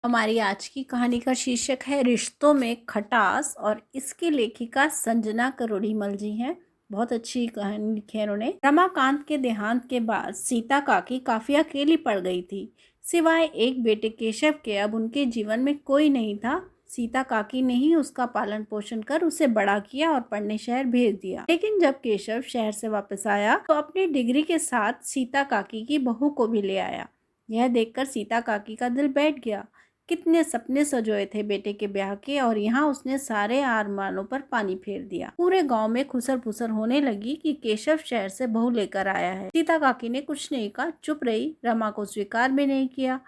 हमारी आज की कहानी का शीर्षक है रिश्तों में खटास और इसकी लेखिका संजना करोड़ीमल जी हैं। बहुत अच्छी कहानी लिखी है उन्होंने। रमाकांत के देहांत के बाद सीता काकी काफी अकेली पड़ गई थी। सिवाय एक बेटे केशव के अब उनके जीवन में कोई नहीं था। सीता काकी ने ही उसका पालन पोषण कर उसे बड़ा किया और पढ़ने शहर भेज दिया। लेकिन जब केशव शहर से वापस आया तो अपनी डिग्री के साथ सीता काकी की बहू को भी ले आया। यह देखकर सीता काकी का दिल बैठ गया। कितने सपने सजोए थे बेटे के ब्याह के, और यहाँ उसने सारे अरमानों पर पानी फेर दिया। पूरे गांव में खुसर फुसर होने लगी कि केशव शहर से बहू लेकर आया है। सीता काकी ने कुछ नहीं कहा, चुप रही। रमा को स्वीकार भी नहीं किया।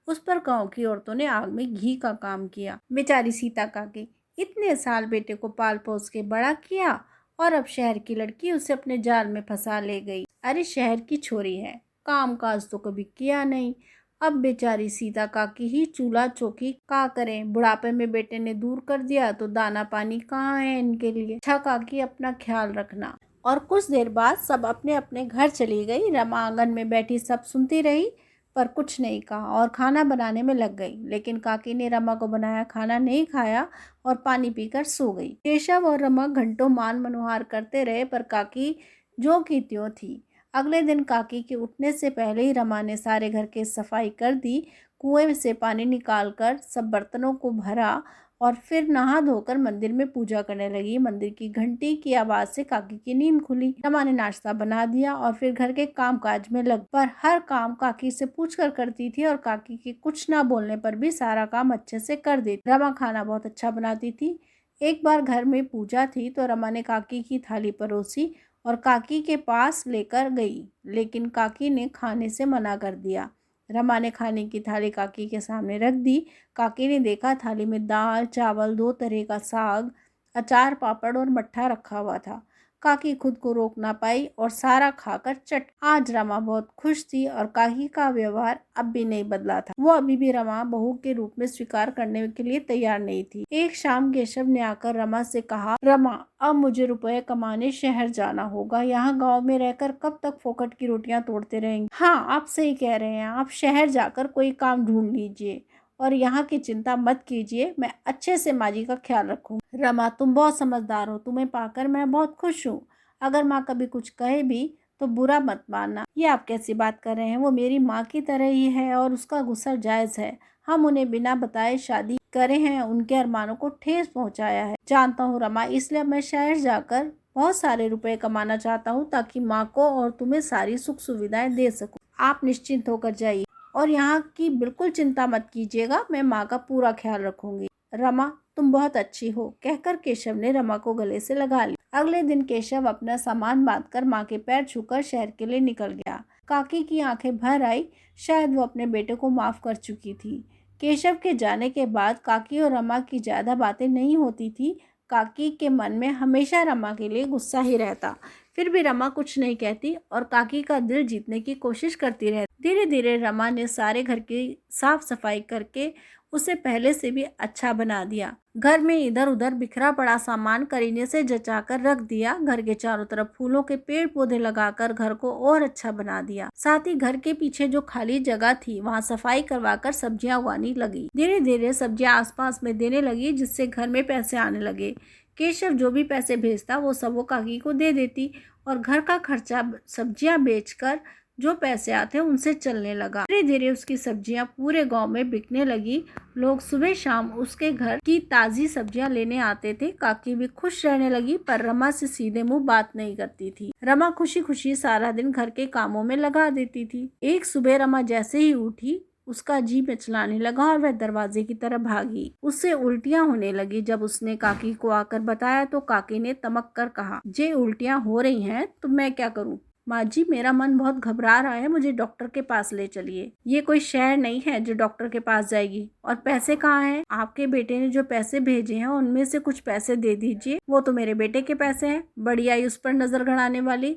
उस पर गांव की औरतों ने आग में घी का काम किया। बेचारी सीता काकी, इतने साल बेटे को पाल पोस के बड़ा किया और अब शहर की लड़की उसे अपने जाल में फंसा ले गई। अरे शहर की छोरी है, काम काज तो कभी किया नहीं। अब बेचारी सीता काकी ही चूल्हा चौकी का करें। बुढ़ापे में बेटे ने दूर कर दिया तो दाना पानी कहाँ है इनके लिए। अच्छा काकी, अपना ख्याल रखना। और कुछ देर बाद सब अपने अपने घर चली गई। रमा आंगन में बैठी सब सुनती रही पर कुछ नहीं कहा और खाना बनाने में लग गई। लेकिन काकी ने रमा को बनाया खाना नहीं खाया और पानी पीकर सो गई। केशव और रमा घंटों मान मनोहार करते रहे पर काकी जो की त्यों थी। अगले दिन काकी के उठने से पहले ही रमा ने सारे घर की सफाई कर दी। कुएं से पानी निकालकर सब बर्तनों को भरा और फिर नहा धोकर मंदिर में पूजा करने लगी। मंदिर की घंटी की आवाज से काकी की नींद खुली। रमा ने नाश्ता बना दिया और फिर घर के काम काज में लग, पर हर काम काकी से पूछ कर करती थी और काकी के कुछ ना बोलने पर भी सारा काम अच्छे से कर देती। रमा खाना बहुत अच्छा बनाती थी। एक बार घर में पूजा थी तो रमा ने काकी की थाली परोसी और काकी के पास लेकर गई, लेकिन काकी ने खाने से मना कर दिया। रमा ने खाने की थाली काकी के सामने रख दी। काकी ने देखा थाली में दाल चावल, 2 तरह का साग, अचार, पापड़ और मट्ठा रखा हुआ था। काकी खुद को रोक ना पाई और सारा खाकर चट। आज रमा बहुत खुश थी और काकी का व्यवहार अब भी नहीं बदला था। वो अभी भी रमा बहू के रूप में स्वीकार करने के लिए तैयार नहीं थी। एक शाम केशव ने आकर रमा से कहा, रमा अब मुझे रुपए कमाने शहर जाना होगा। यहाँ गांव में रहकर कब तक फोकट की रोटियां तोड़ते रहेंगे। हाँ, आप सही कह रहे हैं। आप शहर जाकर कोई काम ढूंढ लीजिए और यहाँ की चिंता मत कीजिए। मैं अच्छे से माँ जी का ख्याल रखूंगी। रमा, तुम बहुत समझदार हो। तुम्हें पाकर मैं बहुत खुश हूँ। अगर माँ कभी कुछ कहे भी तो बुरा मत मानना। ये आप कैसी बात कर रहे हैं? वो मेरी माँ की तरह ही है और उसका गुस्सा जायज है। हम उन्हें बिना बताए शादी करे हैं, उनके अरमानों को ठेस पहुँचाया है। जानता हूँ रमा, इसलिए मैं शहर जाकर बहुत सारे रुपए कमाना चाहता हूँ ताकि माँ को और तुम्हें सारी सुख सुविधाएं दे सकूँ। आप निश्चिंत होकर जाइए और यहाँ की बिल्कुल चिंता मत कीजिएगा। मैं माँ का पूरा ख्याल रखूंगी। रमा, तुम बहुत अच्छी हो, कहकर केशव ने रमा को गले से लगा लिया। अगले दिन केशव अपना सामान बांधकर माँ के पैर छूकर शहर के लिए निकल गया। काकी की आंखें भर आई। शायद वो अपने बेटे को माफ कर चुकी थी। केशव के जाने के बाद काकी और रमा की ज्यादा बातें नहीं होती थी। काकी के मन में हमेशा रमा के लिए गुस्सा ही रहता। फिर भी रमा कुछ नहीं कहती और काकी का दिल जीतने की कोशिश करती रहती। धीरे धीरे रमा ने सारे घर की साफ सफाई करके उसे पहले से भी अच्छा बना दिया। घर में इधर उधर बिखरा पड़ा सामान करीने से जचाकर रख दिया। घर के चारों तरफ फूलों के पेड़ पौधे लगाकर घर को और अच्छा बना दिया। साथ ही घर के पीछे जो खाली जगह थी वहाँ सफाई करवाकर सब्जियां उगानी लगी। धीरे धीरे सब्जियां आसपास में देने लगी, जिससे घर में पैसे आने लगे। केशव जो भी पैसे भेजता वो सब वो काकी को दे देती और घर का खर्चा सब्जियां बेचकर जो पैसे आते उनसे चलने लगा। धीरे धीरे उसकी सब्जियां पूरे गांव में बिकने लगी। लोग सुबह शाम उसके घर की ताजी सब्जियां लेने आते थे। काकी भी खुश रहने लगी पर रमा से सीधे मुंह बात नहीं करती थी। रमा खुशी खुशी सारा दिन घर के कामों में लगा देती थी। एक सुबह रमा जैसे ही उठी उसका जी मिचलाने लगा और वह दरवाजे की तरफ भागी। उससे उल्टियां होने लगी। जब उसने काकी को आकर बताया तो काकी ने तमक कर कहा, जे उल्टियां हो रही हैं तो मैं क्या करूं? माँ जी, मेरा मन बहुत घबरा रहा है, मुझे डॉक्टर के पास ले चलिए। ये कोई शहर नहीं है जो डॉक्टर के पास जाएगी। और पैसे कहाँ हैं? आपके बेटे ने जो पैसे भेजे हैं उनमें से कुछ पैसे दे दीजिए। वो तो मेरे बेटे के पैसे हैं। बड़ी आई उस पर नजर गड़ाने वाली।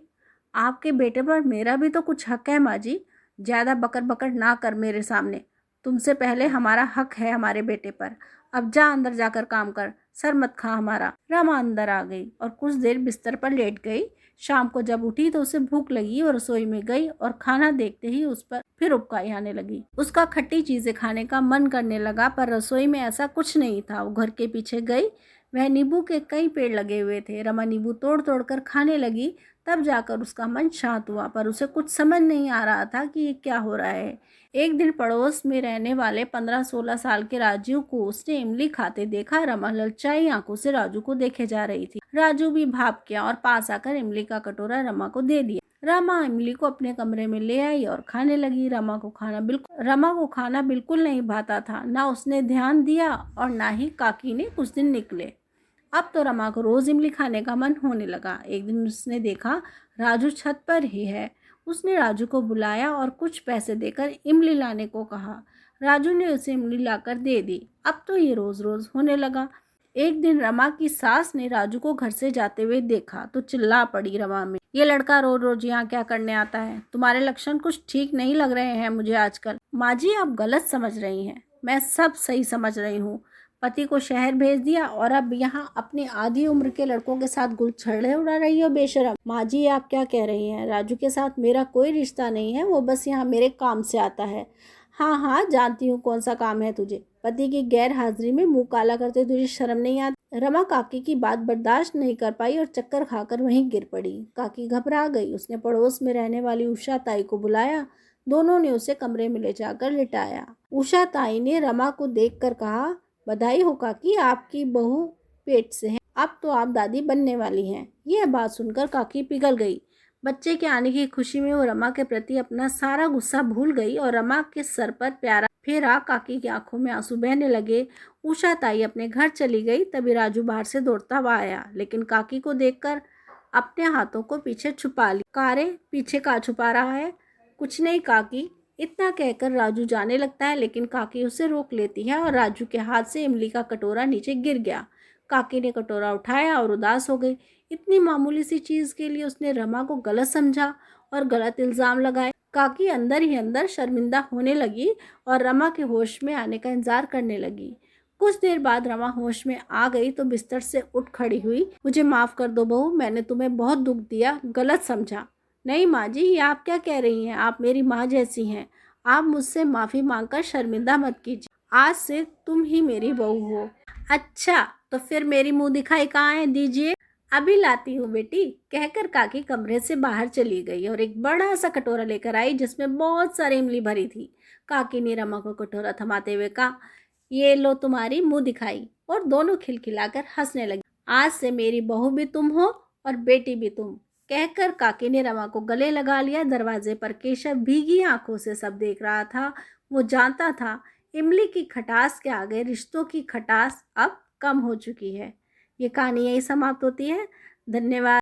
आपके बेटे पर मेरा भी तो कुछ हक है माँ जी। ज्यादा बकर बकर ना कर मेरे सामने। तुमसे पहले हमारा हक है हमारे बेटे पर। अब जा अंदर जाकर काम कर, सर मत खा हमारा। रमा अंदर आ गई और कुछ देर बिस्तर पर लेट गई। शाम को जब उठी तो उसे भूख लगी और रसोई में गई और खाना देखते ही उस पर फिर उबकाई आने लगी। उसका खट्टी चीज़ें खाने का मन करने लगा, पर रसोई में ऐसा कुछ नहीं था। वो घर के पीछे गई, वह नींबू के कई पेड़ लगे हुए थे। रमा नींबू तोड़ तोड़ कर खाने लगी, तब जाकर उसका मन शांत हुआ, पर उसे कुछ समझ नहीं आ रहा था कि ये क्या हो रहा है। एक दिन पड़ोस में रहने वाले 15-16 साल के राजू को उसने इमली खाते देखा। रमा ललचाई आंखों से राजू को देखे जा रही थी। राजू भी भाप गया और पास आकर इमली का कटोरा रमा को दे दिया। रमा इमली को अपने कमरे में ले आई और खाने लगी। रमा को खाना बिल्कुल नहीं भाता था। ना उसने ध्यान दिया और ना ही काकी ने कुछ दिन निकले। अब तो रमा को रोज इमली खाने का मन होने लगा। एक दिन उसने देखा राजू छत पर ही है। उसने राजू को बुलाया और कुछ पैसे देकर इमली लाने को कहा। राजू ने उसे इमली लाकर दे दी। अब तो ये रोज रोज होने लगा। एक दिन रमा की सास ने राजू को घर से जाते हुए देखा तो चिल्ला पड़ी रमा में, ये लड़का रोज रोज यहाँ क्या करने आता है? तुम्हारे लक्षण कुछ ठीक नहीं लग रहे हैं मुझे आजकल। माँ जी, आप गलत समझ रही हैं। मैं सब सही समझ रही हूँ। पति को शहर भेज दिया और अब यहाँ अपनी आधी उम्र के लड़कों के साथ गुलछड़े उड़ा रही हो बेशरम। माँ जी, आप क्या कह रही हैं? राजू के साथ मेरा कोई रिश्ता नहीं है, वो बस यहाँ मेरे काम से आता है। हाँ हाँ, जानती हूँ कौन सा काम है तुझे। पति की गैर हाजिरी में मुंह काला करते तुझे शर्म नहीं आती? रमा काकी की बात बर्दाश्त नहीं कर पाई और चक्कर खाकर वहीं गिर पड़ी। काकी घबरा गई। उसने पड़ोस में रहने वाली उषा ताई को बुलाया। दोनों ने उसे कमरे में ले जाकर लिटाया। उषा ताई ने रमा को देखकर कहा, बधाई हो काकी, आपकी बहू पेट से है। अब तो आप दादी बनने वाली हैं। यह बात सुनकर काकी पिघल गई। बच्चे के आने की खुशी में वो रमा के प्रति अपना सारा गुस्सा भूल गई और रमा के सर पर प्यारा फेरा। काकी की आंखों में आंसू बहने लगे। उषा ताई अपने घर चली गई। तभी राजू बाहर से दौड़ता हुआ आया, लेकिन काकी को देखकर अपने हाथों को पीछे छुपा लिया। कारे, पीछे का छुपा रहा है? कुछ नहीं काकी, इतना कहकर राजू जाने लगता है, लेकिन काकी उसे रोक लेती है और राजू के हाथ से इमली का कटोरा नीचे गिर गया। काकी ने कटोरा उठाया और उदास हो गई। इतनी मामूली सी चीज़ के लिए उसने रमा को गलत समझा और गलत इल्ज़ाम लगाए। काकी अंदर ही अंदर शर्मिंदा होने लगी और रमा के होश में आने का इंतजार करने लगी। कुछ देर बाद रमा होश में आ गई तो बिस्तर से उठ खड़ी हुई। मुझे माफ़ कर दो बहू, मैंने तुम्हें बहुत दुख दिया, गलत समझा। नहीं माँ जी, ये आप क्या कह रही हैं? आप मेरी माँ जैसी हैं। आप मुझसे माफ़ी मांगकर शर्मिंदा मत कीजिए। आज से तुम ही मेरी बहू हो। अच्छा, तो फिर मेरी मुंह दिखाई कहाँ है? दीजिए, अभी लाती हूँ बेटी, कहकर काकी कमरे से बाहर चली गई और एक बड़ा सा कटोरा लेकर आई जिसमें बहुत सारी इमली भरी थी। काकी ने रमा को कटोरा थमाते हुए कहा, ये लो तुम्हारी मुंह दिखाई, और दोनों खिलखिलाकर हंसने लगी। आज से मेरी बहू भी तुम हो और बेटी भी तुम, कहकर काकी ने रमा को गले लगा लिया। दरवाजे पर केशव भीगी आंखों से सब देख रहा था। वो जानता था इमली की खटास के आगे रिश्तों की खटास अब कम हो चुकी है। ये कहानी यही समाप्त होती है। धन्यवाद।